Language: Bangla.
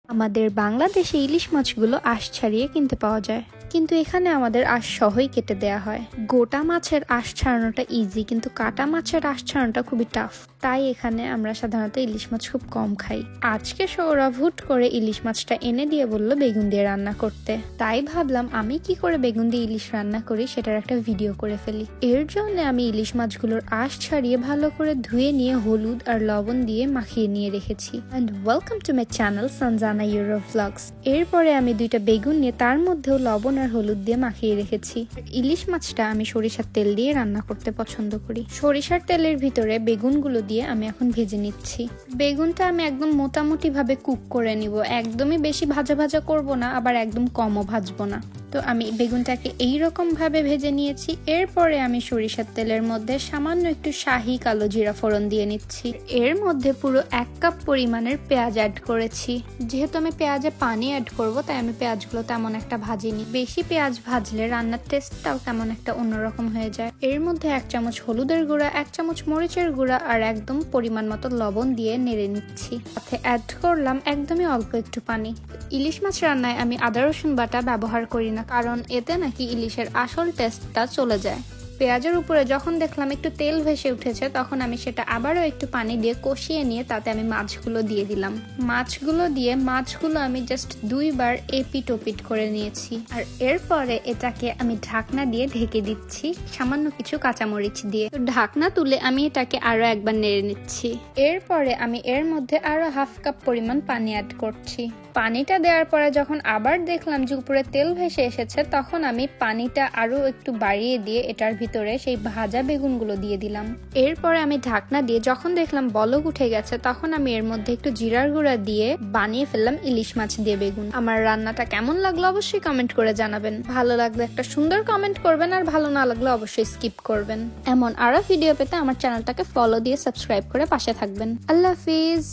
আমাদের বাংলাদেশে ইলিশ মাছগুলো আঁশ ছাড়িয়ে কিনতে পাওয়া যায়, কিন্তু এখানে আমাদের আঁশ সহই কেটে দেয়া হয়। গোটা মাছের আঁশ ছাড়ানোটা ইজি, কিন্তু কাটা মাছের আঁশ ছাড়ানোটা খুবই টাফ। তাই এখানে আমরা সাধারণত ইলিশ মাছ খুব কম খাই। আজকে সৌরভ হুট করে ইলিশ মাছটা এনে দিয়ে বলল বেগুন দিয়ে রান্না করতে। তাই ভাবলাম আমি কি করে বেগুন দিয়ে ইলিশ রান্না করি সেটার একটা ভিডিও করে ফেলি। এর জন্য আমি ইলিশ মাছগুলোর আঁশ ছাড়িয়ে ভালো করে ধুয়ে নিয়ে হলুদ আর লবণ দিয়ে মাখিয়ে নিয়ে রেখেছি। And welcome to my channel Sanjana euro vlogs. এরপরে আমি 2টা বেগুন নিয়ে তার মধ্যেও লবণ আর হলুদ দিয়ে মাখিয়ে রেখেছি। ইলিশ মাছটা আমি সরিষার তেল দিয়ে রান্না করতে পছন্দ করি। সরিষার তেলের ভিতরে বেগুনগুলো দিয়ে আমি এখন ভেজে নিচ্ছি। বেগুনটা আমি একদম মোটামুটি ভাবে কুক করে নিব, একদমই বেশি ভাজা ভাজা করব না, আবার একদম কমও ভাজবো না। তো আমি বেগুনটাকে এইরকম ভাবে ভেজে নিয়েছি। এরপরে আমি সরিষার তেলের মধ্যে সামান্য একটু শাহি কালো জিরা ফোড়ন দিয়ে নিচ্ছি। এর মধ্যে পুরো 1 কাপ পরিমাণের পেঁয়াজ অ্যাড করেছি। যেহেতু আমি পেঁয়াজে পানি অ্যাড করব, তাই আমি পেঁয়াজগুলো তেমন একটা ভাজিনি। বেশি পেঁয়াজ ভাজলে রান্নার টেস্টটাও কেমন একটা অন্যরকম হয়ে যায়। এর মধ্যে 1 চামচ হলুদের গুঁড়া, 1 চামচ মরিচের গুঁড়া আর একদম পরিমাণ মতো লবণ দিয়ে নেড়ে নিচ্ছি। সাথে অ্যাড করলাম একদমই অল্প একটু পানি। ইলিশ মাছ রান্নায় আমি আদা রসুন বাটা ব্যবহার করি না, কারণ এতে নাকি ইলিশের আসল টেস্টটা চলে যায়। পেঁয়াজের উপরে যখন দেখলাম একটু তেল ভেসে উঠেছে, তখন আমি সেটা আবারও একটু পানি দিয়ে কষিয়ে নিয়ে তাতে আমি মাছগুলো দিয়ে দিলাম। মাছগুলো আমি জাস্ট 2 বার এপিট ওপিট করে নিয়েছি। আর এরপরে এটাকে আমি ঢাকনা দিয়ে ঢেকে দিচ্ছি সামান্য কিছু কাঁচামরিচ দিয়ে। তো ঢাকনা তুলে আমি এটাকে আরো একবার নেড়ে নিচ্ছি। এরপরে আমি এর মধ্যে আরো 1/2 কাপ পরিমাণ পানি অ্যাড করছি। পানিটা দেওয়ার পরে যখন আবার দেখলাম যে উপরে তেল ভেসে এসেছে, তখন আমি পানিটা আরো একটু বাড়িয়ে দিয়ে এটার ভিতরে সেই ভাজা বেগুনগুলো দিয়ে দিলাম। এরপরে আমি ঢাকনা দিয়ে যখন দেখলাম বলক উঠে গেছে, তখন আমি এর মধ্যে একটু জিরার গুঁড়া দিয়ে বানিয়ে ফেললাম ইলিশ মাছ দিয়ে বেগুন। আমার রান্নাটা কেমন লাগলো অবশ্যই কমেন্ট করে জানাবেন। ভালো লাগলে একটা সুন্দর কমেন্ট করবেন, আর ভালো না লাগলে অবশ্যই স্কিপ করবেন। এমন আরো ভিডিও পেতে আমার চ্যানেলটাকে ফলো দিয়ে সাবস্ক্রাইব করে পাশে থাকবেন। আল্লাহ হাফিজ।